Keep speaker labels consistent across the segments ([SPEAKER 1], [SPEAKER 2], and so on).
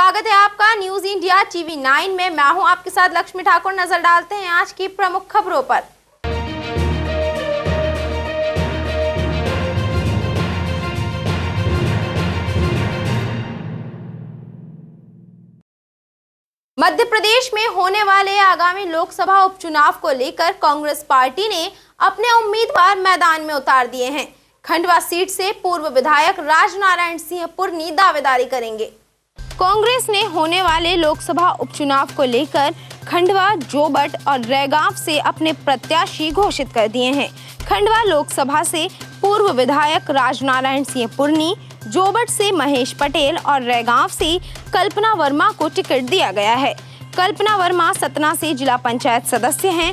[SPEAKER 1] स्वागत है आपका न्यूज इंडिया टीवी 9 में। मैं हूं आपके साथ लक्ष्मी ठाकुर। नजर डालते हैं आज की प्रमुख खबरों पर। मध्य प्रदेश में होने वाले आगामी लोकसभा उपचुनाव को लेकर कांग्रेस पार्टी ने अपने उम्मीदवार मैदान में उतार दिए हैं। खंडवा सीट से पूर्व विधायक राजनारायण सिंह पुरनी दावेदारी करेंगे। कांग्रेस ने होने वाले लोकसभा उपचुनाव को लेकर खंडवा, जोबट और रैगांव से अपने प्रत्याशी घोषित कर दिए हैं। खंडवा लोकसभा से पूर्व विधायक राजनारायण सिंह पुरनी, जोबट से महेश पटेल और रैगांव से कल्पना वर्मा को टिकट दिया गया है। कल्पना वर्मा सतना से जिला पंचायत सदस्य हैं,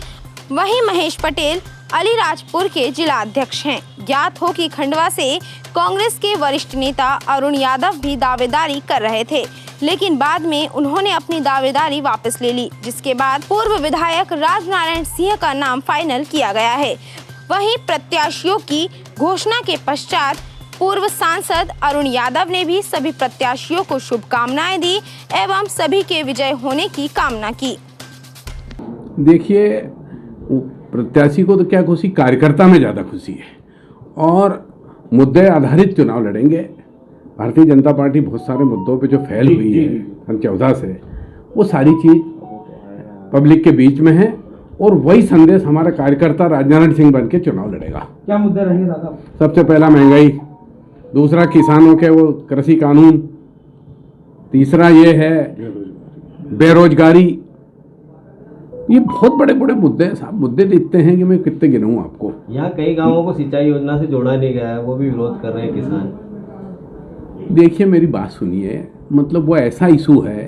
[SPEAKER 1] वहीं महेश पटेल अलीराजपुर के जिला अध्यक्ष हैं। ज्ञात हो कि खंडवा से कांग्रेस के वरिष्ठ नेता अरुण यादव भी दावेदारी कर रहे थे, लेकिन बाद में उन्होंने अपनी दावेदारी वापस ले ली, जिसके बाद पूर्व विधायक राजनारायण सिंह का नाम फाइनल किया गया है। वहीं प्रत्याशियों की घोषणा के पश्चात पूर्व सांसद अरुण यादव ने भी सभी प्रत्याशियों को शुभकामनाएं दी एवं सभी के विजय होने की कामना की।
[SPEAKER 2] देखिए, प्रत्याशी को तो क्या खुशी, कार्यकर्ता में ज़्यादा खुशी है और मुद्दे आधारित चुनाव लड़ेंगे। भारतीय जनता पार्टी बहुत सारे मुद्दों पे जो फैल हुई है सन 14 से, वो सारी चीज़ पब्लिक के बीच में है और वही संदेश हमारा कार्यकर्ता राजनारायण सिंह बन के चुनाव लड़ेगा।
[SPEAKER 3] क्या मुद्दे रहेंगे दादा?
[SPEAKER 2] सबसे पहला महंगाई, दूसरा किसानों के वो कृषि कानून, तीसरा ये है बेरोजगारी। ये बहुत बड़े बड़े मुद्दे हैं साहब। मुद्दे दिखते हैं कि मैं कितने गिनूं आपको।
[SPEAKER 3] यहाँ कई गांवों को सिंचाई योजना से जोड़ा नहीं गया है, वो भी विरोध कर रहे हैं किसान।
[SPEAKER 2] देखिए, मेरी बात सुनिए, मतलब वो ऐसा इशू है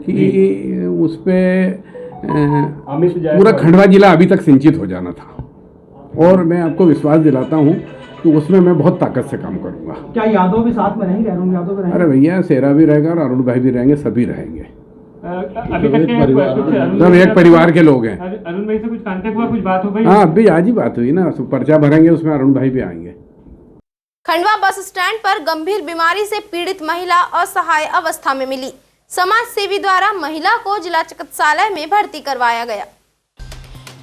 [SPEAKER 2] कि उस पर पूरा खंडवा जिला अभी तक सिंचित हो जाना था और मैं आपको विश्वास दिलाता हूँ कि उसमें मैं बहुत ताकत से काम करूँगा।
[SPEAKER 3] क्या यादव भी साथ में रहेंगे? अरुण यादव भी रहेंगे?
[SPEAKER 2] अरे भैया, सेरा भी रहेगा और अरुण भाई भी रहेंगे, सभी रहेंगे।
[SPEAKER 4] अभी तक
[SPEAKER 2] सब एक परिवार के लोग हैं।
[SPEAKER 4] अरुण भाई से कुछ कांटेक्ट हुआ, कुछ बात हो गई?
[SPEAKER 2] हाँ, अभी आज ही बात हुई ना, पर्चा भरेंगे, उसमें अरुण भाई भी आएंगे।
[SPEAKER 1] खंडवा बस स्टैंड पर गंभीर बीमारी से पीड़ित महिला असहाय अवस्था में मिली। समाज सेवी द्वारा महिला को जिला चिकित्सालय में भर्ती करवाया गया।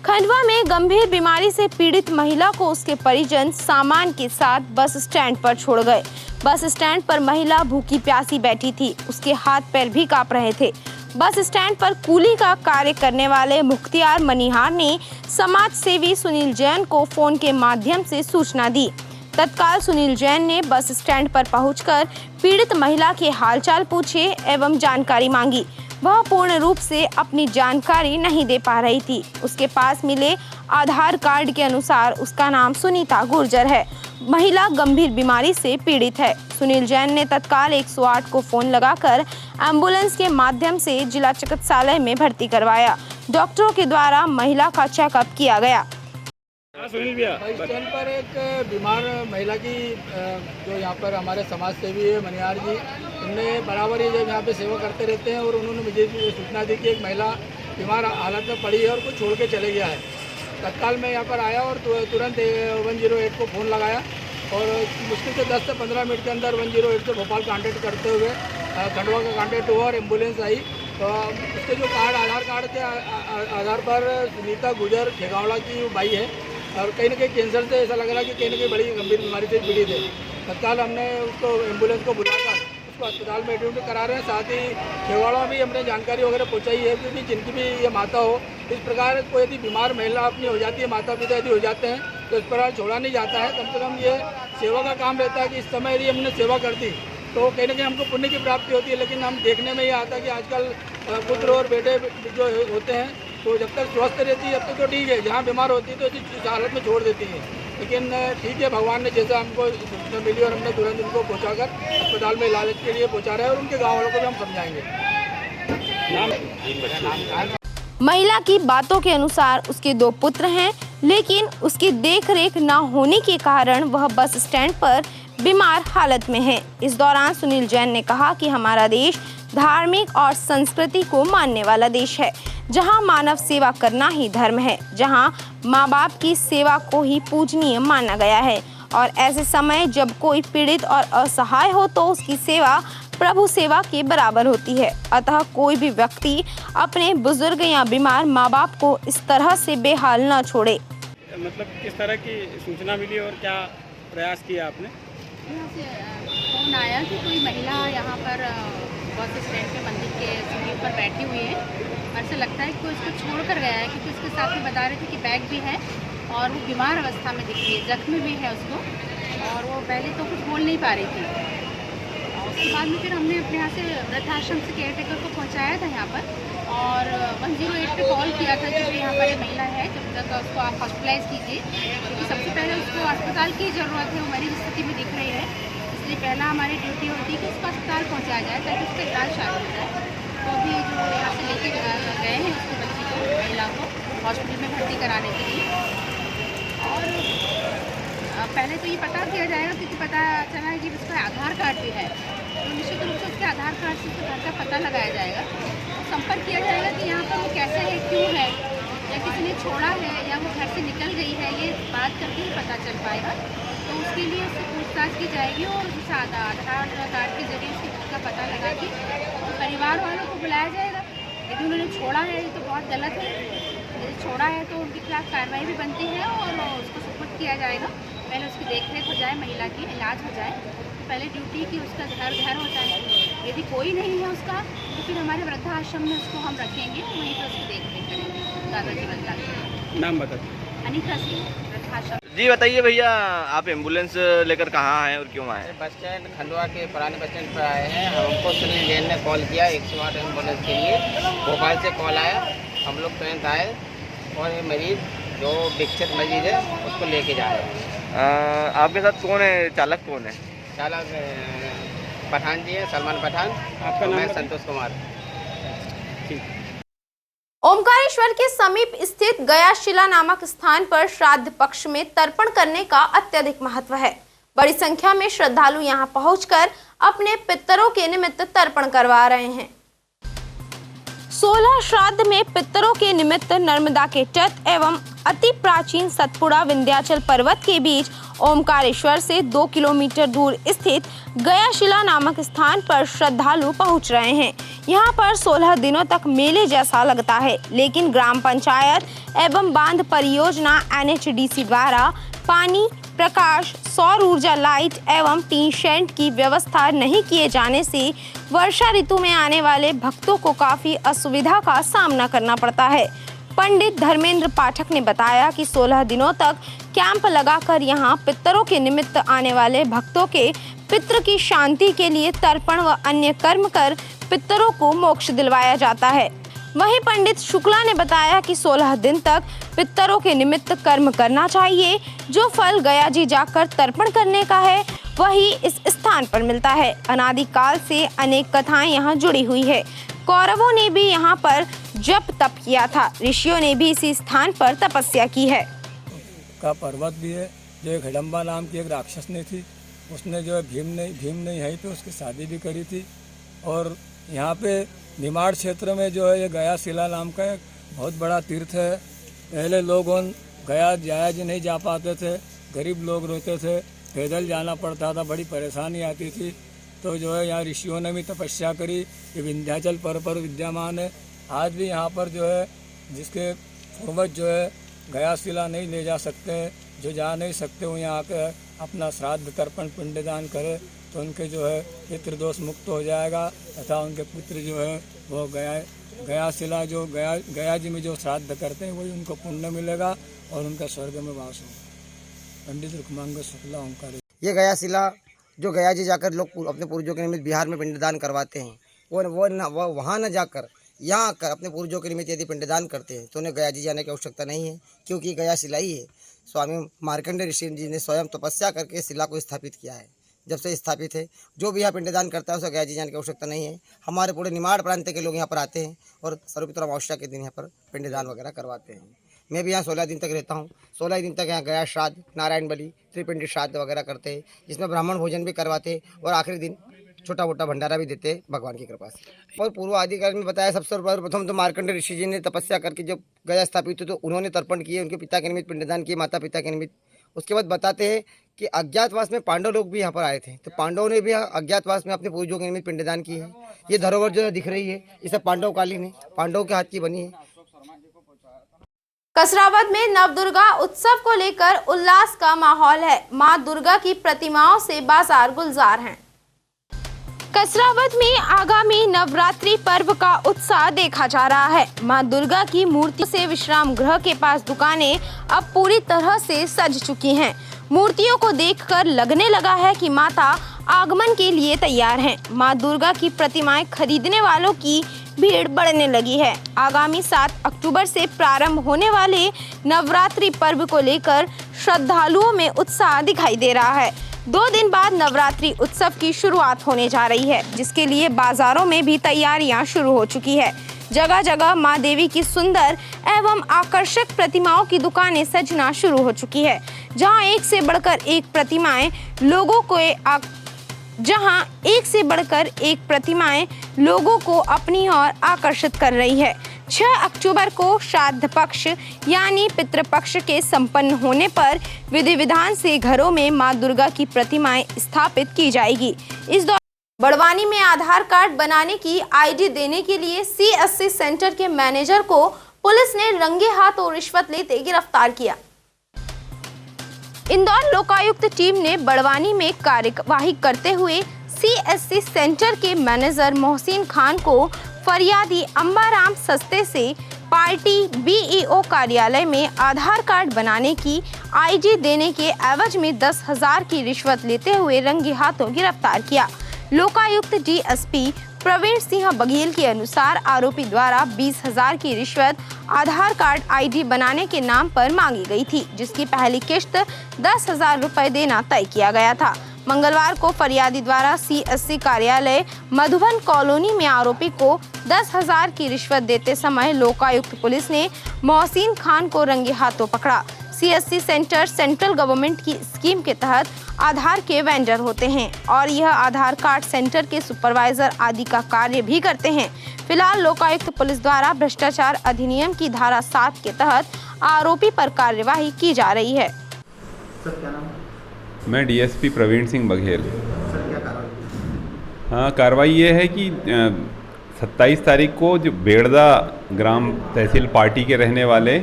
[SPEAKER 1] खंडवा में गंभीर बीमारी से पीड़ित महिला को उसके परिजन सामान के साथ बस स्टैंड पर छोड़ गए। बस स्टैंड पर महिला भूखी प्यासी बैठी थी, उसके हाथ पैर भी कांप रहे थे। बस स्टैंड पर कूली का कार्य करने वाले मुख्तियार मनिहार ने समाज सेवी सुनील जैन को फोन के माध्यम से सूचना दी। तत्काल सुनील जैन ने बस स्टैंड पर पहुंचकर पीड़ित महिला के हालचाल पूछे एवं जानकारी मांगी। वह पूर्ण रूप से अपनी जानकारी नहीं दे पा रही थी। उसके पास मिले आधार कार्ड के अनुसार उसका नाम सुनीता गुर्जर है। महिला गंभीर बीमारी से पीड़ित है। सुनील जैन ने तत्काल 108 को फोन लगाकर एम्बुलेंस के माध्यम से जिला चिकित्सालय में भर्ती करवाया। डॉक्टरों के द्वारा महिला का चेकअप किया गया।
[SPEAKER 5] बस स्टैंड पर एक बीमार महिला की जो यहाँ पर हमारे समाज सेवी है मनिहार जी, उनने बराबर ही जब यहाँ पे सेवा करते रहते हैं और उन्होंने मुझे सूचना दी कि एक महिला बीमार हालत में पड़ी है और कुछ छोड़ के चले गया है। तत्काल मैं यहाँ पर आया और तुरंत 108 को फ़ोन लगाया और मुश्किल से 10 से 15 मिनट के अंदर 108 से भोपाल कांटेक्ट करते हुए खंडवा का कांटेक्ट हुआ और एम्बुलेंस आई। तो उसके जो कार्ड, आधार कार्ड के आधार पर सुनीता गुर्जर खेगावड़ा की बाई है और कहीं ना कहीं कैंसर से ऐसा लग रहा है कि कहीं ना कहीं बड़ी गंभीर बीमारी से पीड़ित है। तत्काल हमने उसको एम्बुलेंस को बुलाकर उसको अस्पताल में एडमिट करा रहे हैं। साथ ही खेवाड़ा में भी हमने जानकारी वगैरह पहुंचाई है, क्योंकि जिनकी भी ये माता हो, इस प्रकार कोई यदि बीमार महिला अपनी हो जाती है, माता पिता यदि हो जाते हैं, तो इस प्रकार छोड़ा नहीं जाता है। कम से कम ये सेवा का काम रहता है कि इस समय यदि हमने सेवा कर दी तो कहीं ना कहीं हमको पुण्य की प्राप्ति होती है। लेकिन हम देखने में ये आता है कि आजकल पुत्र और बेटे जो होते हैं, तो जब तक स्वस्थ रहती है तब तक तो ठीक है, जहाँ बीमार होती है तो इसी हालत में छोड़ देती है। लेकिन ठीक है, भगवान ने जैसा हमको सूचना मिली और हमने तुरंत उनको पहुँचाकर अस्पताल में इलाज के लिए पहुँचा रहे हैं और उनके गाँव वालों को भी हम समझाएंगे।
[SPEAKER 1] महिला की बातों के अनुसार उसके 2 पुत्र हैं, लेकिन उसकी देखरेख न होने के कारण वह बस स्टैंड पर बीमार हालत में है। इस दौरान सुनील जैन ने कहा कि हमारा देश धार्मिक और संस्कृति को मानने वाला देश है, जहां मानव सेवा करना ही धर्म है, जहां माँ बाप की सेवा को ही पूजनीय माना गया है और ऐसे समय जब कोई पीड़ित और असहाय हो तो उसकी सेवा प्रभु सेवा के बराबर होती है। अतः कोई भी व्यक्ति अपने बुजुर्ग या बीमार माँ बाप को इस तरह से बेहाल न छोड़े।
[SPEAKER 4] मतलब किस तरह की सूचना मिली और क्या प्रयास किया आपने?
[SPEAKER 6] यहाँ से फ़ोन आया कि कोई महिला यहाँ पर बस स्टैंड पे मंदिर के सीढ़ी पर बैठी हुई है और ऐसा लगता है कि कोई इसको छोड़ कर गया है, क्योंकि उसके साथ में बता रहे थे कि बैग भी है और वो बीमार अवस्था में दिख रही है, जख्मी भी है उसको, और वो पहले तो कुछ बोल नहीं पा रही थी। और उसके बाद में फिर हमने अपने यहाँ से वृद्धाश्रम से केयरटेकर को पहुँचाया था यहाँ पर, और 108 पे कॉल किया था कि भाई यहाँ पर ये महिला है, जब तक उसको आप हॉस्पिटलाइज़ कीजिए, क्योंकि सबसे पहले उसको अस्पताल की ज़रूरत है, वो मरीज स्थिति में दिख रही है, इसलिए पहला हमारी ड्यूटी होती है कि उसको अस्पताल पहुँचाया जाए ताकि उसका इलाज चालू हो जाए। तो अभी जो यहाँ से लेके गए हैं उसकी बच्ची को, महिला को हॉस्पिटल में भर्ती कराने के लिए, और पहले तो ये पता किया जाएगा, क्योंकि पता चला है कि उसका आधार कार्ड भी है, तो निश्चित रूप से उसके आधार कार्ड से उसके घर का पता लगाया जाएगा, संपर्क किया जाएगा कि यहाँ पर वो कैसे है, क्यों है, या किसी ने छोड़ा है या वो घर से निकल गई है, ये बात करके ही पता चल पाएगा। तो उसके लिए उससे पूछताछ की जाएगी और उस आधार कार्ड के जरिए उसके घर का पता लगा के तो परिवार वालों को बुलाया जाएगा। यदि उन्होंने छोड़ा है ये तो बहुत गलत है, यदि छोड़ा है तो उनके खिलाफ कार्रवाई भी बनती है और उसको सुपुर्द किया जाएगा। पहले उसकी देखरेख हो जाए, महिला की इलाज हो जाए, पहले ड्यूटी की उसका घर होता है। यदि कोई नहीं है उसका तो फिर हमारे वृद्धाश्रम में उसको हम रखेंगे और वहीं पर उसकी देखरेख करेंगे। दादाजी वृद्धाश्रम।
[SPEAKER 4] नाम बताइए।
[SPEAKER 6] अनीता सिंह, वृद्धाश्रम।
[SPEAKER 7] जी बताइए भैया, आप एम्बुलेंस लेकर कहाँ आए और क्यों आए?
[SPEAKER 8] बस स्टैंड खंडवा के पुराने बस स्टैंड पर आए हैं। हमको सुनील जैन ने कॉल किया 108 एम्बुलेंस के लिए, भोपाल से कॉल आया, हम लोग तुरंत आए और ये मरीज़ जो विकसित मरीज़ है उसको लेके जा रहे हैं।
[SPEAKER 7] आपके साथ कौन है, चालक कौन है?
[SPEAKER 8] चालक पठान जी हैं, सलमान पठान।
[SPEAKER 4] आपका नाम?
[SPEAKER 8] मैं संतोष कुमार।
[SPEAKER 1] ओमकारेश्वर के समीप स्थित गयाशिला नामक स्थान पर श्राद्ध पक्ष में तर्पण करने का अत्यधिक महत्व है। बड़ी संख्या में श्रद्धालु यहां पहुंचकर अपने पितरों के निमित्त तर्पण करवा रहे हैं। 16 श्राद्ध में पितरों के निमित्त नर्मदा के तट एवं अति प्राचीन सतपुड़ा विंध्याचल पर्वत के बीच ओमकारेश्वर से 2 किलोमीटर दूर स्थित गयाशिला नामक स्थान पर श्रद्धालु पहुंच रहे हैं। यहां पर 16 दिनों तक मेले जैसा लगता है, लेकिन ग्राम पंचायत एवं बांध परियोजना NHDC द्वारा पानी, प्रकाश, सौर ऊर्जा लाइट एवं टीन शेड की व्यवस्था नहीं किए जाने से वर्षा ऋतु में आने वाले भक्तों को काफी असुविधा का सामना करना पड़ता है। पंडित धर्मेंद्र पाठक ने बताया कि 16 दिनों तक कैंप लगाकर यहां पितरों के निमित्त आने वाले भक्तों के पितृ की शांति के लिए तर्पण व अन्य कर्म कर पितरों को मोक्ष दिलवाया जाता है। वहीं पंडित शुक्ला ने बताया कि 16 दिन तक पितरों के निमित्त कर्म करना चाहिए। जो फल गया जी जाकर तर्पण करने का है वही इस स्थान पर मिलता है। अनादिकाल से अनेक कथाएं यहाँ जुड़ी हुई है। कौरवों ने भी यहाँ पर जप तप किया था, ऋषियों ने भी इसी स्थान पर तपस्या की है।
[SPEAKER 9] का पर्वत भी है, जो एक हिडम्बा नाम की एक राक्षस ने थी, उसने जो है भीम नहीं है तो उसकी शादी भी करी थी। और यहाँ पे निमाड़ क्षेत्र में जो है ये गया शिला नाम का एक बहुत बड़ा तीर्थ है। पहले लोग गया जाया जी नहीं जा पाते थे, गरीब लोग रहते थे, पैदल जाना पड़ता था, बड़ी परेशानी आती थी। तो जो है यहाँ ऋषियों ने भी तपस्या करी, ये विंध्याचल पर्वत पर विद्यमान है। आज भी यहाँ पर जो है जिसके पूर्वज जो है गया शिला नहीं ले जा सकते, जो जा नहीं सकते वो यहाँ के अपना श्राद्ध तर्पण पिंडदान करे तो उनके जो है पितृदोष मुक्त हो जाएगा तथा उनके पुत्र जो है वो गया शिला जो गया जी में जो श्राद्ध करते हैं वही उनको पुण्य मिलेगा और उनका स्वर्ग में वास होगा। पंडित रुक्मांग शुक्ला ओंकार।
[SPEAKER 10] ये गया शिला जो गया जी जाकर लोग अपने पूर्वजों के निमित्त बिहार में पिंडदान करवाते हैं, वो वहाँ न जाकर यहाँ आकर अपने पूर्वजों के निमित्त यदि पिंडदान करते हैं तो उन्हें गया जी जाने की आवश्यकता नहीं है, क्योंकि गया शिला ही है। स्वामी मार्कंडेय ऋषि जी ने स्वयं तपस्या करके शिला को स्थापित किया है। जब से स्थापित है, जो भी यहाँ पिंडदान करता है उसे गया जी जाने की आवश्यकता नहीं है। हमारे पूरे निमाड़ प्रांत के लोग यहाँ पर आते हैं और सर्वपितृ अमावस्या के दिन यहाँ पर पिंडदान वगैरह करवाते हैं। मैं भी यहाँ 16 दिन तक रहता हूँ। 16 दिन तक यहाँ गया श्राद्ध, नारायण बलि, त्रिपिंडी श्राद्ध वगैरह करते हैं, जिसमें ब्राह्मण भोजन भी करवाते और आखिरी दिन छोटा मोटा भंडारा भी देते भगवान की कृपा से। और पूर्व आदिकाल में बताया सबसे सर्वप्रथम तो मार्कंडेय ऋषि जी ने तपस्या करके जब गया स्थापित हुई तो उन्होंने तर्पण किए, उनके पिता के निमित्त पिंडदान किए, माता पिता के निमित्त उसके बाद बताते हैं कि अज्ञातवास में पांडव लोग भी यहाँ पर आए थे, तो पांडवों ने भी अज्ञातवास में अपने पूर्वजों के निमित्त पिंडदान किए हैं। ये धरोहर जो दिख रही है ये सब पांडव कालीन है, पांडवों के हाथ की बनी है।
[SPEAKER 1] कसरावद में नवदुर्गा उत्सव को लेकर उल्लास का माहौल है। मां दुर्गा की प्रतिमाओं से बाजार गुलजार हैं। कसरावद में आगामी नवरात्रि पर्व का उत्साह देखा जा रहा है। मां दुर्गा की मूर्ति से विश्राम गृह के पास दुकानें अब पूरी तरह से सज चुकी हैं। मूर्तियों को देखकर लगने लगा है कि माता आगमन के लिए तैयार हैं। मां दुर्गा की प्रतिमाएं खरीदने वालों की भीड़ बढ़ने लगी है। आगामी 7 अक्टूबर से प्रारंभ होने वाले नवरात्रि पर्व को लेकर श्रद्धालुओं में उत्साह दिखाई दे रहा है। 2 दिन बाद नवरात्रि उत्सव की शुरुआत होने जा रही है, जिसके लिए बाजारों में भी तैयारियां शुरू हो चुकी है। जगह जगह मां देवी की सुंदर एवं आकर्षक प्रतिमाओं की दुकानें सजना शुरू हो चुकी है, जहां एक से बढ़कर एक प्रतिमाएं लोगों को अपनी ओर आकर्षित कर रही है। 6 अक्टूबर को श्राद्ध पक्ष यानी पितृपक्ष के संपन्न होने पर विधि विधान से घरों में मां दुर्गा की प्रतिमाएं स्थापित की जाएगी। इस दौरान बड़वानी में आधार कार्ड बनाने की आईडी देने के लिए CSC सेंटर के मैनेजर को पुलिस ने रंगे हाथों रिश्वत लेते गिरफ्तार किया। इंदौर लोकायुक्त टीम ने बड़वानी में कार्यवाही करते हुए CSC सेंटर के मैनेजर मोहसिन खान को फरियादी अंबाराम सस्ते से पार्टी BEO कार्यालय में आधार कार्ड बनाने की आईडी देने के एवज में 10,000 की रिश्वत लेते हुए रंगे हाथों गिरफ्तार किया। लोकायुक्त DSP प्रवीण सिंह बघेल के अनुसार आरोपी द्वारा 20,000 की रिश्वत आधार कार्ड आईडी बनाने के नाम पर मांगी गई थी, जिसकी पहली किश्त 10,000 रुपए देना तय किया गया था। मंगलवार को फरियादी द्वारा CSC कार्यालय मधुबन कॉलोनी में आरोपी को 10,000 की रिश्वत देते समय लोकायुक्त पुलिस ने मोहसिन खान को रंगे हाथों पकड़ा। CSC सेंटर सेंट्रल गवर्नमेंट की स्कीम के तहत आधार के वेंडर होते हैं और यह आधार कार्ड सेंटर के सुपरवाइजर आदि का कार्य भी करते हैं। फिलहाल लोकायुक्त पुलिस द्वारा भ्रष्टाचार अधिनियम की धारा 7 के तहत आरोपी पर कार्यवाही की जा रही है।
[SPEAKER 11] सर क्या नाम?
[SPEAKER 12] मैं DSP प्रवीण सिंह बघेल।
[SPEAKER 11] सर क्या कार्रवाई?
[SPEAKER 12] हाँ, कार्रवाई ये है कि 27 तारीख को जो बेड़दा ग्राम तहसील पार्टी के रहने वाले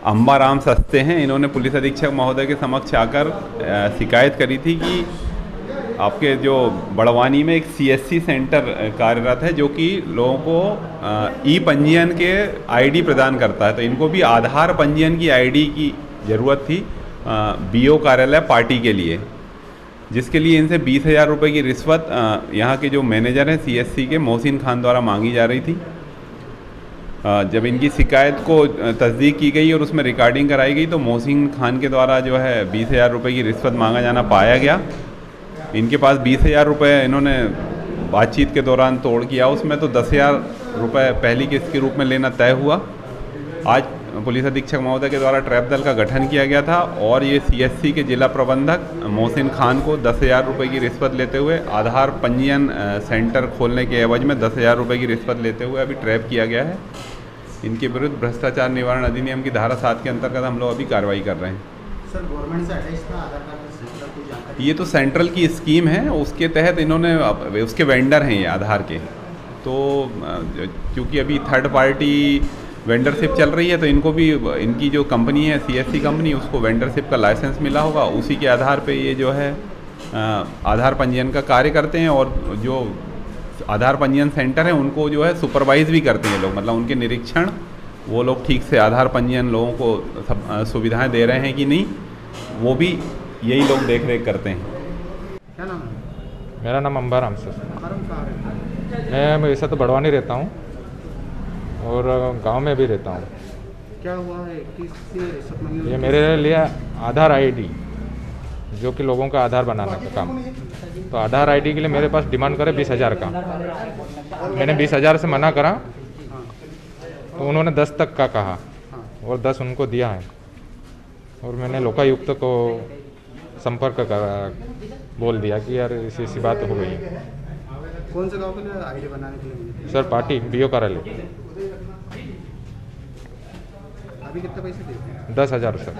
[SPEAKER 12] अंबाराम सस्ते हैं, इन्होंने पुलिस अधीक्षक महोदय के समक्ष आकर शिकायत करी थी कि आपके जो बड़वानी में एक CSC सेंटर कार्यरत है जो कि लोगों को ई-पंजीयन के आईडी प्रदान करता है, तो इनको भी आधार पंजीयन की आईडी की ज़रूरत थी BO कार्यालय पार्टी के लिए, जिसके लिए इनसे 20,000 रुपये की रिश्वत यहाँ के जो मैनेजर हैं CSC के मोहसिन खान द्वारा मांगी जा रही थी। जब इनकी शिकायत को तस्दीक की गई और उसमें रिकॉर्डिंग कराई गई तो मोहसिन खान के द्वारा जो है 20,000 रुपये की रिश्वत मांगा जाना पाया गया। इनके पास 20,000 रुपये इन्होंने बातचीत के दौरान तोड़ किया, उसमें तो 10,000 रुपये पहली किस्त के रूप में लेना तय हुआ। आज पुलिस अधीक्षक महोदय के द्वारा ट्रैप दल का गठन किया गया था और ये CSC के जिला प्रबंधक मोहसिन खान को 10,000 रुपये की रिश्वत लेते हुए आधार पंजीयन सेंटर खोलने के एवज में 10,000 रुपये की रिश्वत लेते हुए अभी ट्रैप किया गया है। इनके विरुद्ध भ्रष्टाचार निवारण अधिनियम की धारा 7 के अंतर्गत हम लोग अभी कार्रवाई कर रहे हैं।
[SPEAKER 11] सर गवर्नमेंट से अटैच था आधार कार्ड सेंटर की जानकारी?
[SPEAKER 12] ये तो सेंट्रल की स्कीम है, उसके तहत इन्होंने उसके वेंडर हैं ये आधार के, तो क्योंकि अभी थर्ड पार्टी वेंडरशिप चल रही है तो इनको भी इनकी जो कंपनी है CSC कंपनी उसको वेंडरशिप का लाइसेंस मिला होगा, उसी के आधार पे ये जो है आधार पंजीयन का कार्य करते हैं और जो आधार पंजीयन सेंटर है उनको जो है सुपरवाइज भी करते हैं लोग, मतलब उनके निरीक्षण वो लोग ठीक से आधार पंजीयन लोगों को सब सुविधाएं दे रहे हैं कि नहीं, वो भी यही लोग देख रेख करते हैं।
[SPEAKER 11] क्या नाम है?
[SPEAKER 13] मेरा नाम अंबाराम सर।
[SPEAKER 11] अंबाराम कहाँ रहते हैं?
[SPEAKER 13] मैं वैसे तो बड़वानी रहता हूँ और गांव में भी रहता हूँ।
[SPEAKER 11] क्या हुआ है? किससे रिश्वत मांगी?
[SPEAKER 13] ये मेरे लिए आधार आईडी जो कि लोगों का आधार बनाने का काम, तो आधार आईडी के लिए मेरे पास डिमांड करे 20,000 का। मैंने 20,000 से मना करा तो उन्होंने 10 तक का कहा और 10 उनको दिया है और मैंने लोकायुक्त को संपर्क करा, बोल दिया कि यार ऐसी बात हो गई।
[SPEAKER 11] कौन से गांव के लिए आईडी बनाने के लिए?
[SPEAKER 13] सर पार्टी BO कार्यालय।
[SPEAKER 11] अभी कितने पैसे देते हैं?
[SPEAKER 13] 10,000 सर।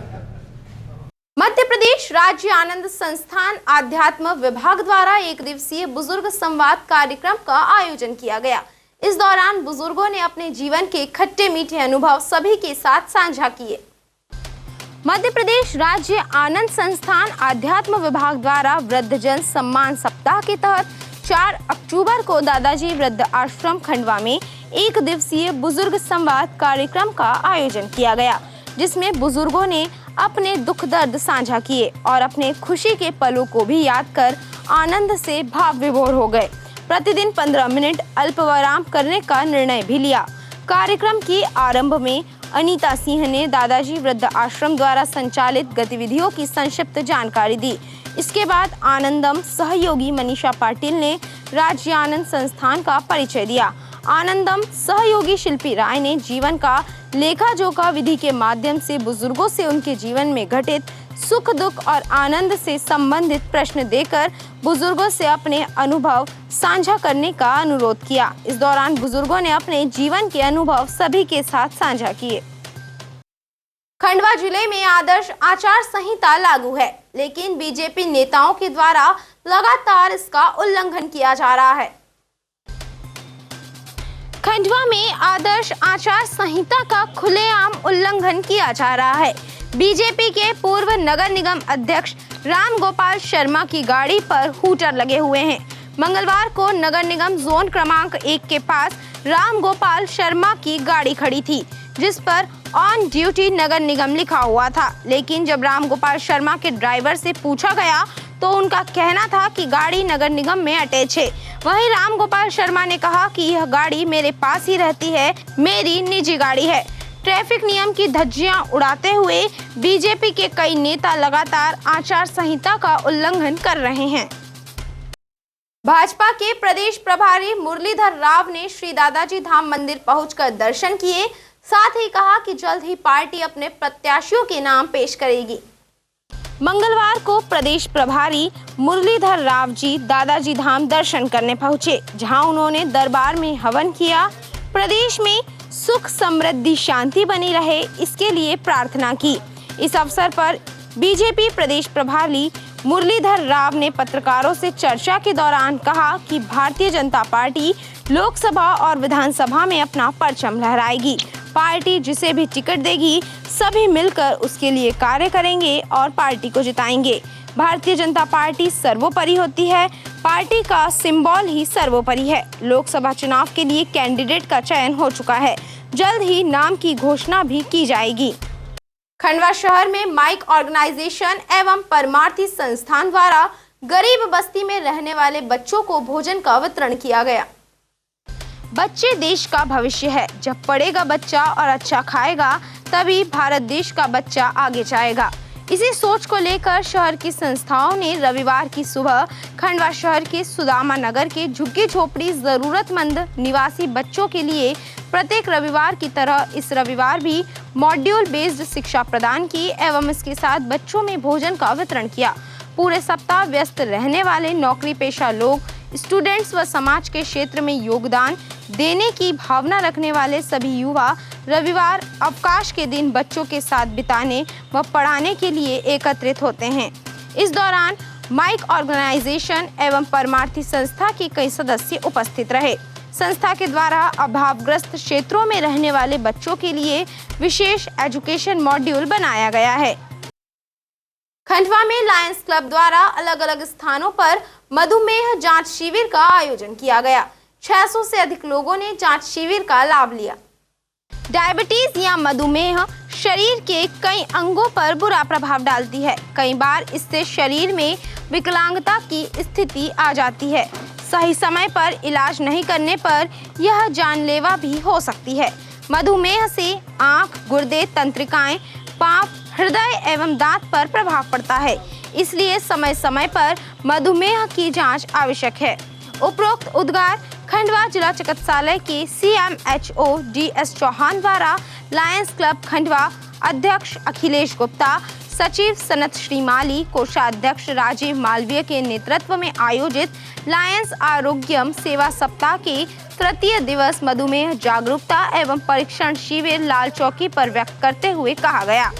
[SPEAKER 1] मध्य प्रदेश राज्य आनंद संस्थान आध्यात्म विभाग द्वारा एक दिवसीय बुजुर्ग संवाद कार्यक्रम का आयोजन किया गया। इस दौरान बुजुर्गों ने अपने जीवन के खट्टे मीठे अनुभव सभी के साथ साझा किए। मध्य प्रदेश राज्य आनंद संस्थान आध्यात्म विभाग द्वारा वृद्धजन सम्मान सप्ताह के तहत 4 अक्टूबर को दादाजी वृद्ध आश्रम खंडवा में एक दिवसीय बुजुर्ग संवाद कार्यक्रम का आयोजन किया गया, जिसमें बुजुर्गों ने अपने दुख दर्द साझा किए और अपने खुशी के पलों को भी याद कर आनंद से भाव विभोर हो गए। प्रतिदिन 15 मिनट अल्पविराम करने का निर्णय भी लिया। कार्यक्रम के आरंभ में अनीता सिंह ने दादाजी वृद्ध आश्रम द्वारा संचालित गतिविधियों की संक्षिप्त जानकारी दी। इसके बाद आनंदम सहयोगी मनीषा पाटिल ने राज्य आनंद संस्थान का परिचय दिया। आनंदम सहयोगी शिल्पी राय ने जीवन का लेखा जोखा विधि के माध्यम से बुजुर्गों से उनके जीवन में घटित सुख दुख और आनंद से संबंधित प्रश्न देकर बुजुर्गों से अपने अनुभव साझा करने का अनुरोध किया। इस दौरान बुजुर्गों ने अपने जीवन के अनुभव सभी के साथ साझा किए। खंडवा जिले में आदर्श आचार संहिता लागू है, लेकिन बीजेपी नेताओं के द्वारा लगातार इसका उल्लंघन किया जा रहा है। खंडवा में आदर्श आचार संहिता का खुलेआम उल्लंघन किया जा रहा है। बीजेपी के पूर्व नगर निगम अध्यक्ष राम गोपाल शर्मा की गाड़ी पर हूटर लगे हुए हैं। मंगलवार को नगर निगम जोन क्रमांक 1 के पास राम गोपाल शर्मा की गाड़ी खड़ी थी, जिस पर ऑन ड्यूटी नगर निगम लिखा हुआ था, लेकिन जब राम गोपाल शर्मा के ड्राइवर से पूछा गया तो उनका कहना था कि गाड़ी नगर निगम में अटैच है। वहीं राम गोपाल शर्मा ने कहा कि यह गाड़ी मेरे पास ही रहती है, मेरी निजी गाड़ी है। ट्रैफिक नियम की धज्जियां उड़ाते हुए बीजेपी के कई नेता लगातार आचार संहिता का उल्लंघन कर रहे हैं। भाजपा के प्रदेश प्रभारी मुरलीधर राव ने श्री दादाजी धाम मंदिर पहुंचकर दर्शन किए, साथ ही कहा कि जल्द ही पार्टी अपने प्रत्याशियों के नाम पेश करेगी। मंगलवार को प्रदेश प्रभारी मुरलीधर राव जी दादाजी धाम दर्शन करने पहुंचे, जहां उन्होंने दरबार में हवन किया। प्रदेश में सुख समृद्धि शांति बनी रहे, इसके लिए प्रार्थना की। इस अवसर पर बीजेपी प्रदेश प्रभारी मुरलीधर राव ने पत्रकारों से चर्चा के दौरान कहा कि भारतीय जनता पार्टी लोकसभा और विधानसभा में अपना परचम लहराएगी। पार्टी जिसे भी टिकट देगी सभी मिलकर उसके लिए कार्य करेंगे और पार्टी को जिताएंगे। भारतीय जनता पार्टी सर्वोपरि होती है, पार्टी का सिंबल ही सर्वोपरि है। लोकसभा चुनाव के लिए कैंडिडेट का चयन हो चुका है, जल्द ही नाम की घोषणा भी की जाएगी। खंडवा शहर में माइक ऑर्गेनाइजेशन एवं परमार्थी संस्थान द्वारा गरीब बस्ती में रहने वाले बच्चों को भोजन का वितरण किया गया। बच्चे देश का भविष्य है। जब पढ़ेगा बच्चा और अच्छा खाएगा तभी भारत देश का बच्चा आगे जाएगा। इसी सोच को लेकर शहर की संस्थाओं ने रविवार की सुबह खंडवा शहर के सुदामा नगर के झुग्गी झोपड़ी जरूरतमंद निवासी बच्चों के लिए प्रत्येक रविवार की तरह इस रविवार भी मॉड्यूल बेस्ड शिक्षा प्रदान की एवं इसके साथ बच्चों में भोजन का वितरण किया। पूरे सप्ताह व्यस्त रहने वाले नौकरी पेशा लोग, स्टूडेंट्स व समाज के क्षेत्र में योगदान देने की भावना रखने वाले सभी युवा रविवार अवकाश के दिन बच्चों के साथ बिताने व पढ़ाने के लिए एकत्रित होते हैं। इस दौरान माइक ऑर्गेनाइजेशन एवं परमार्थी संस्था के कई सदस्य उपस्थित रहे। संस्था के द्वारा अभावग्रस्त क्षेत्रों में रहने वाले बच्चों के लिए विशेष एजुकेशन मॉड्यूल बनाया गया है। खंडवा में लायंस क्लब द्वारा अलग अलग स्थानों पर मधुमेह जांच शिविर का आयोजन किया गया। 600 से अधिक लोगों ने जांच शिविर का लाभ लिया। डायबिटीज या मधुमेह शरीर के कई अंगों पर बुरा प्रभाव डालती है। कई बार इससे शरीर में विकलांगता की स्थिति आ जाती है। सही समय पर इलाज नहीं करने पर यह जानलेवा भी हो सकती है। मधुमेह से आंख, गुर्दे, तंत्रिकाएं, पांव, हृदय एवं दांत पर प्रभाव पड़ता है। इसलिए समय समय पर मधुमेह की जांच आवश्यक है। उपरोक्त उद्गार खंडवा जिला चिकित्सालय के CMHO DS चौहान द्वारा लायंस क्लब खंडवा अध्यक्ष अखिलेश गुप्ता, सचिव सनत श्रीमाली, कोषाध्यक्ष राजीव मालवीय के नेतृत्व में आयोजित लायंस आरोग्यम सेवा सप्ताह के तृतीय दिवस मधुमेह जागरूकता एवं परीक्षण शिविर लाल चौकी पर व्यक्त करते हुए कहा गया।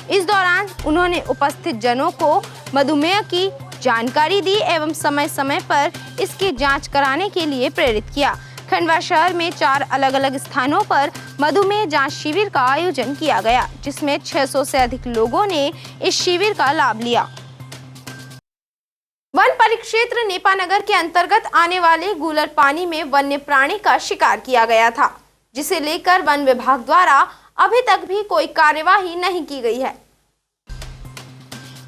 [SPEAKER 1] इस दौरान उन्होंने उपस्थित जनों को मधुमेह की जानकारी दी एवं समय समय पर इसकी जांच कराने के लिए प्रेरित किया। खंडवा शहर में 4 अलग अलग स्थानों पर मधुमेह जांच शिविर का आयोजन किया गया, जिसमें 600 से अधिक लोगों ने इस शिविर का लाभ लिया। वन परिक्षेत्र नेपानगर के अंतर्गत आने वाले गूलर पानी में वन्य प्राणी का शिकार किया गया था, जिसे लेकर वन विभाग द्वारा अभी तक भी कोई कार्यवाही नहीं की गई है।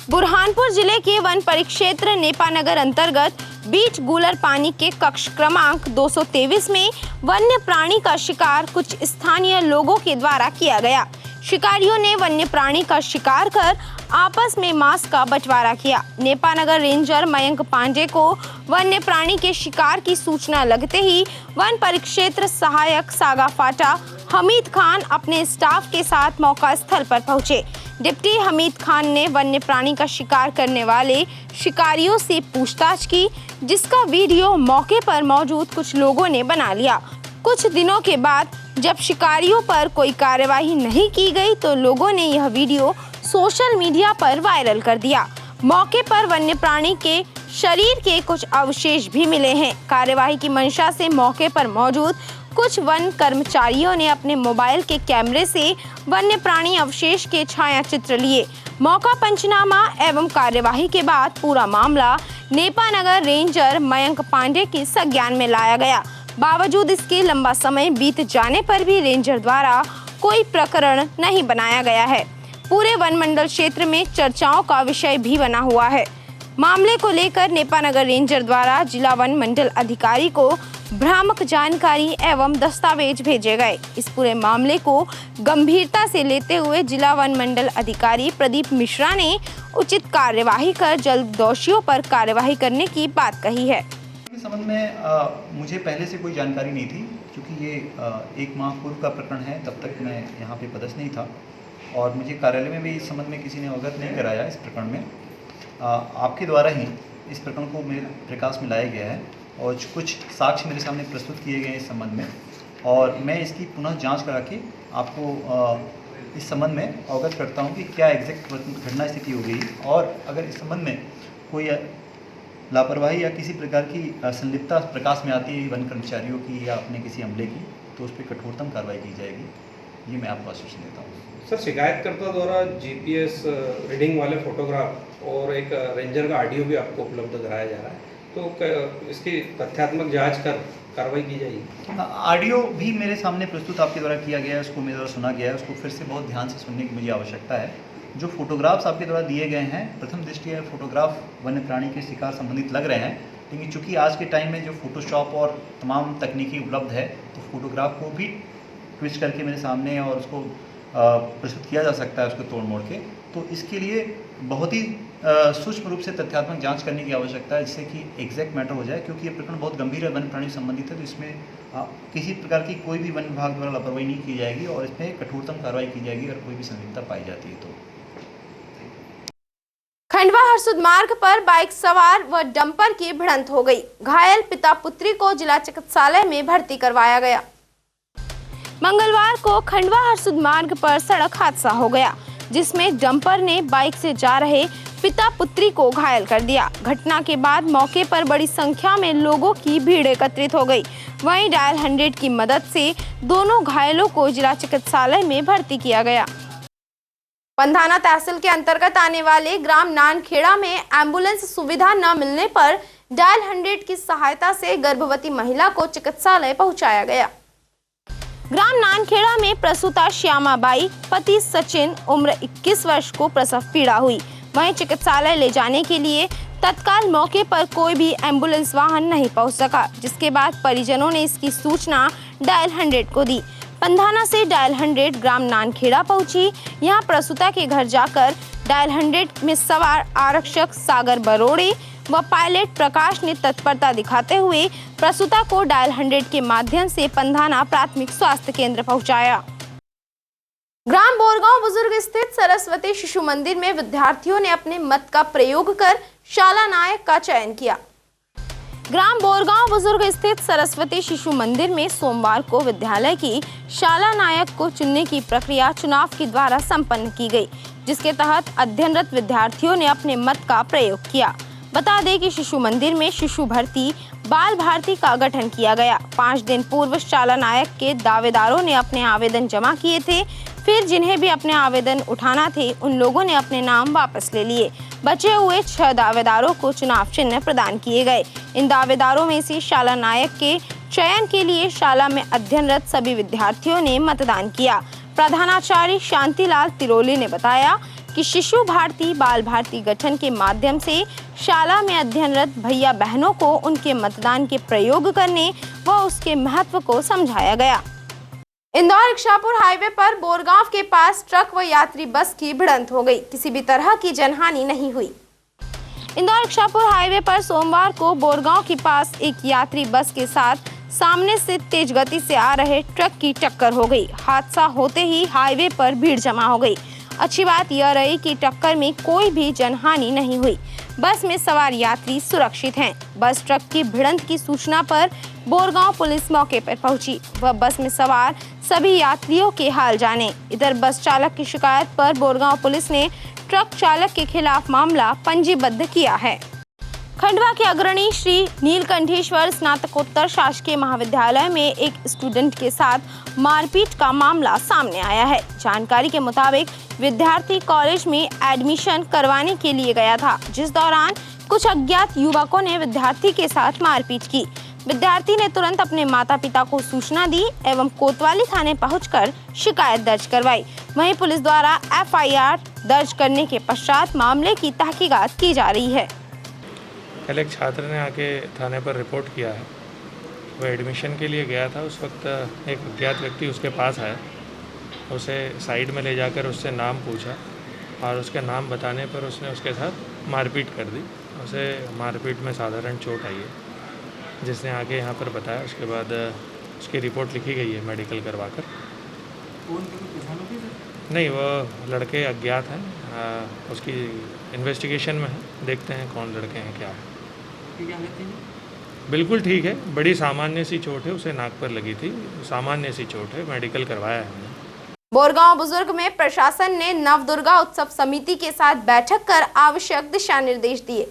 [SPEAKER 1] बुरहानपुर जिले के वन परिक्षेत्र नेपानगर अंतर्गत बीच गूलर पानी के कक्ष क्रमांक 223 में वन्य प्राणी का शिकार कुछ स्थानीय लोगों के द्वारा किया गया। शिकारियों ने वन्य प्राणी का शिकार कर आपस में मांस का बंटवारा किया। नेपानगर रेंजर मयंक पांडे को वन्य प्राणी के शिकार की सूचना लगते ही वन परिक्षेत्र सहायक सागा फाटा हमीद खान अपने स्टाफ के साथ मौका स्थल पर पहुंचे। डिप्टी हमीद खान ने वन्य प्राणी का शिकार करने वाले शिकारियों से पूछताछ की, जिसका वीडियो मौके पर मौजूद कुछ लोगों ने बना लिया। कुछ दिनों के बाद जब शिकारियों पर कोई कार्यवाही नहीं की गई तो लोगों ने यह वीडियो सोशल मीडिया पर वायरल कर दिया। मौके पर वन्य प्राणी के शरीर के कुछ अवशेष भी मिले हैं। कार्यवाही की मंशा से मौके पर मौजूद कुछ वन कर्मचारियों ने अपने मोबाइल के कैमरे से वन्य प्राणी अवशेष के छाया चित्र लिए। मौका पंचनामा एवं कार्यवाही के बाद पूरा मामला नेपानगर रेंजर मयंक पांडे के संज्ञान में लाया गया। बावजूद इसके लंबा समय बीत जाने पर भी रेंजर द्वारा कोई प्रकरण नहीं बनाया गया है। पूरे वन मंडल क्षेत्र में चर्चाओं का विषय भी बना हुआ है। मामले को लेकर नेपानगर रेंजर द्वारा जिला वन मंडल अधिकारी को भ्रामक जानकारी एवं दस्तावेज भेजे गए। इस पूरे मामले को गंभीरता से लेते हुए जिला वन मंडल अधिकारी प्रदीप मिश्रा ने उचित कार्यवाही कर जल्द दोषियों पर कार्यवाही करने की बात कही है।
[SPEAKER 14] इस संबंध में मुझे पहले से कोई जानकारी नहीं थी, क्योंकि ये 1 माह पूर्व का प्रकरण है। तब तक मैं यहाँ पे पदस्थ नहीं था और मुझे कार्यालय में भी इस संबंध में किसी ने अवगत नहीं कराया। इस प्रकरण में आपके द्वारा ही इस प्रकरण को मेरे प्रकाश में लाया गया है और कुछ साक्ष्य मेरे सामने प्रस्तुत किए गए इस संबंध में, और मैं इसकी पुनः जांच करा के आपको इस संबंध में अवगत करता हूं कि क्या एग्जैक्ट घटना स्थिति हो गई, और अगर इस संबंध में कोई लापरवाही या किसी प्रकार की संलिप्तता प्रकाश में आती है वन कर्मचारियों की या अपने किसी अमले की, तो उस पर कठोरतम कार्रवाई की जाएगी। ये मैं आपको आश्वासन देता हूँ।
[SPEAKER 15] सर, शिकायतकर्ता द्वारा जीपीएस रीडिंग वाले फोटोग्राफ और एक रेंजर का ऑडियो भी आपको उपलब्ध कराया जा रहा है, तो इसकी तथ्यात्मक जांच कर कार्रवाई की जाएगी।
[SPEAKER 14] ऑडियो भी मेरे सामने प्रस्तुत आपके द्वारा किया गया है, उसको मेरे द्वारा सुना गया है, उसको फिर से बहुत ध्यान से सुनने की मुझे आवश्यकता है। जो फोटोग्राफ्स आपके द्वारा दिए गए हैं, प्रथम दृष्टया फोटोग्राफ वन्य प्राणी के शिकार संबंधित लग रहे हैं, लेकिन चूंकि आज के टाइम में जो फोटोशॉप और तमाम तकनीकी उपलब्ध है, तो फोटोग्राफ को भी ट्विस्ट करके मेरे सामने और उसको प्रस्तुत किया जा सकता है, उसको तोड़ मोड़ के। तो इसके लिए बहुत ही सूक्ष्म रूप से तथ्यात्मक जांच करने की आवश्यकता है, जिससे कि एग्जैक्ट मैटर हो जाए, क्योंकि ये प्रकरण बहुत गंभीर है, वन प्राणी संबंधित है। तो इसमें किसी प्रकार की कोई भी वन विभाग द्वारा लापरवाही नहीं की जाएगी और इसमें कठोरतम कार्रवाई की जाएगी अगर कोई भी संलिप्तता पाई जाती है तो।
[SPEAKER 1] खंडवा हरसुद मार्ग पर बाइक सवार व डंपर की भिड़ंत हो गई। घायल पिता पुत्री को जिला चिकित्सालय में भर्ती करवाया गया। मंगलवार को खंडवा हरसुद मार्ग पर सड़क हादसा हो गया, जिसमें डंपर ने बाइक से जा रहे पिता पुत्री को घायल कर दिया। घटना के बाद मौके पर बड़ी संख्या में लोगों की भीड़ एकत्रित हो गई। वहीं डायल 100 की मदद से दोनों घायलों को जिला चिकित्सालय में भर्ती किया गया। पंधाना तहसील के अंतर्गत आने वाले ग्राम नानखेड़ा में एम्बुलेंस सुविधा न मिलने पर डायल 100 की सहायता से गर्भवती महिला को चिकित्सालय पहुंचाया गया। ग्राम नानखेड़ा में प्रसूता श्यामाबाई पति सचिन उम्र 21 वर्ष को प्रसव पीड़ा हुई। वहीं चिकित्सालय ले जाने के लिए तत्काल मौके पर कोई भी एम्बुलेंस वाहन नहीं पहुंच सका, जिसके बाद परिजनों ने इसकी सूचना डायल 100 को दी। पंधाना से डायल 100 ग्राम नानखेड़ा पहुंची। यहां प्रसूता के घर जाकर डायल 100 में सवार आरक्षक सागर बरोड़े व पायलट प्रकाश ने तत्परता दिखाते हुए प्रसूता को डायल 100 के माध्यम से पंधाना प्राथमिक स्वास्थ्य केंद्र पहुंचाया। ग्राम बोरगांव बुजुर्ग स्थित सरस्वती शिशु मंदिर में विद्यार्थियों ने अपने मत का प्रयोग कर शाला नायक का चयन किया। ग्राम बोरगांव बुजुर्ग स्थित सरस्वती शिशु मंदिर में सोमवार को विद्यालय की शाला नायक को चुनने की प्रक्रिया चुनाव के द्वारा संपन्न की गई, जिसके तहत अध्ययनरत विद्यार्थियों ने अपने मत का प्रयोग किया। बता दें कि शिशु मंदिर में शिशु भर्ती बाल भारती का गठन किया गया। 5 दिन पूर्व शाला नायक के दावेदारों ने अपने आवेदन जमा किए थे। फिर जिन्हें भी अपने आवेदन उठाना थे उन लोगों ने अपने नाम वापस ले लिए। बचे हुए 6 दावेदारों को चुनाव चिन्ह प्रदान किए गए। इन दावेदारों में से शाला नायक के चयन के लिए शाला में अध्ययनरत सभी विद्यार्थियों ने मतदान किया। प्रधानाचार्य शांतिलाल तिरोली ने बताया कि शिशु भारती बाल भारती गठन के माध्यम से शाला में अध्ययनरत भैया बहनों को उनके मतदान के प्रयोग करने व उसके महत्व को समझाया गया। इंदौर इच्छापुर हाईवे पर बोरगांव के पास ट्रक व यात्री बस की भिड़ंत हो गई। किसी भी तरह की जनहानि नहीं हुई। इंदौर इच्छापुर हाईवे पर सोमवार को बोरगांव के पास एक यात्री बस के साथ सामने से तेज गति से आ रहे ट्रक की टक्कर हो गई। हादसा होते ही हाईवे पर भीड़ जमा हो गई। अच्छी बात यह रही कि टक्कर में कोई भी जनहानि नहीं हुई। बस में सवार यात्री सुरक्षित हैं। बस ट्रक की भिड़ंत की सूचना पर बोरगांव पुलिस मौके पर पहुंची। वह बस में सवार सभी यात्रियों के हाल जाने। इधर बस चालक की शिकायत पर बोरगांव पुलिस ने ट्रक चालक के खिलाफ मामला पंजीबद्ध किया है। खंडवा के अग्रणी श्री नीलकंठेश्वर स्नातकोत्तर शासकीय महाविद्यालय में एक स्टूडेंट के साथ मारपीट का मामला सामने आया है। जानकारी के मुताबिक विद्यार्थी कॉलेज में एडमिशन करवाने के लिए गया था, जिस दौरान कुछ अज्ञात युवकों ने विद्यार्थी के साथ मारपीट की। विद्यार्थी ने तुरंत अपने माता पिता को सूचना दी एवं कोतवाली थाने पहुंचकर शिकायत दर्ज करवाई। वहीं पुलिस द्वारा FIR दर्ज करने के पश्चात मामले की तहकीकात की जा रही है।
[SPEAKER 13] कल एक छात्र ने आके थाने पर रिपोर्ट किया है। वो एडमिशन के लिए गया था। उस वक्त एक अज्ञात व्यक्ति उसके पास आया, उसे साइड में ले जाकर उससे नाम पूछा और उसके नाम बताने पर उसने उसके साथ मारपीट कर दी। उसे मारपीट में साधारण चोट आई है, जिसने आगे यहाँ पर बताया। उसके बाद उसकी रिपोर्ट लिखी गई है मेडिकल करवाकर। नहीं, वो लड़के अज्ञात हैं, उसकी इन्वेस्टिगेशन में है। देखते हैं कौन लड़के हैं, क्या है। बिल्कुल ठीक है, बड़ी सामान्य सी चोट है, उसे नाक पर लगी थी। सामान्य सी चोट है, मेडिकल करवाया है हमने।
[SPEAKER 1] बोरगांव बुजुर्ग में प्रशासन ने नवदुर्गा उत्सव समिति के साथ बैठक कर आवश्यक दिशा निर्देश दिए।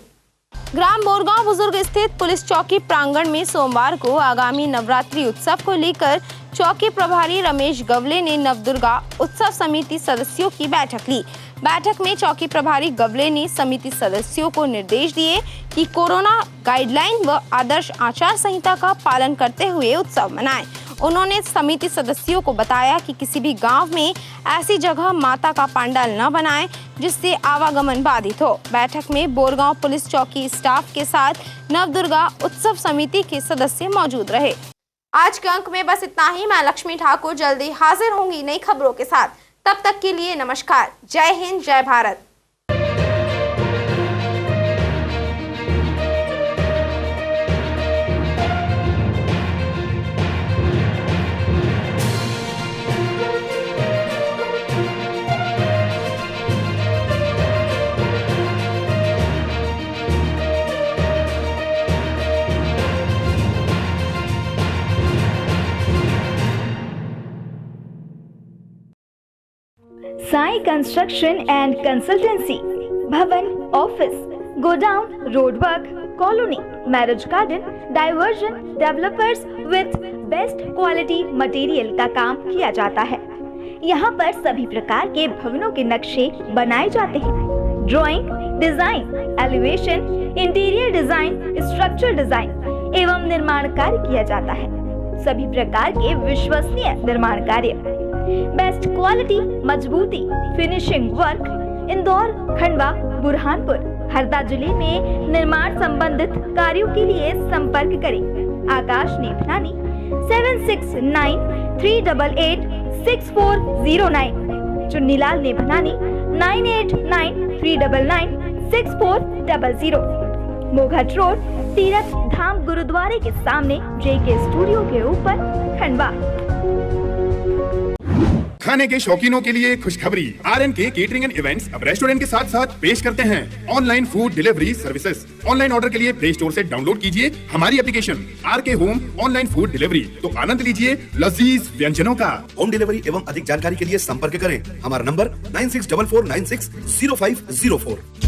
[SPEAKER 1] ग्राम बोरगांव बुजुर्ग स्थित पुलिस चौकी प्रांगण में सोमवार को आगामी नवरात्रि उत्सव को लेकर चौकी प्रभारी रमेश गवले ने नवदुर्गा उत्सव समिति सदस्यों की बैठक ली। बैठक में चौकी प्रभारी गवले ने समिति सदस्यों को निर्देश दिए कि कोरोना गाइडलाइन व आदर्श आचार संहिता का पालन करते हुए उत्सव मनाएं। उन्होंने समिति सदस्यों को बताया कि किसी भी गांव में ऐसी जगह माता का पंडाल न बनाएं जिससे आवागमन बाधित हो। बैठक में बोरगांव पुलिस चौकी स्टाफ के साथ नवदुर्गा उत्सव समिति के सदस्य मौजूद रहे। आज के अंक में बस इतना ही। मैं लक्ष्मी ठाकुर जल्दी हाजिर होंगी नई खबरों के साथ। तब तक के लिए नमस्कार। जय हिंद, जय Bharat.
[SPEAKER 16] Sai construction and consultancy, भवन, office, godown, road work, colony, marriage garden, diversion, developers with best quality material का काम किया जाता है। यहाँ पर सभी प्रकार के भवनों के नक्शे बनाए जाते हैं। Drawing, design, elevation, interior design, structure design एवं निर्माण कार्य किया जाता है। सभी प्रकार के विश्वसनीय निर्माण कार्य, बेस्ट क्वालिटी, मजबूती, फिनिशिंग वर्क इंदौर, खंडवा, बुरहानपुर, हरदा जिले में निर्माण संबंधित कार्यों के लिए संपर्क करें। आकाश नेभनानी 7693886409, चुन्नीलाल नेभनानी 9893996400, मोघट रोड, तीरथ धाम गुरुद्वारे के सामने JK स्टूडियो के ऊपर, खंडवा।
[SPEAKER 17] खाने के शौकीनों के लिए खुशखबरी, RNK केटरिंग एंड इवेंट्स अब रेस्टोरेंट के साथ साथ पेश करते हैं online food delivery services. Online order के लिए प्ले स्टोर से डाउनलोड कीजिए हमारी application RK home online food delivery, तो आनंद लीजिए लजीज व्यंजनों का।
[SPEAKER 18] होम डिलीवरी एवं अधिक जानकारी के लिए संपर्क करें हमारा नंबर 9644960504।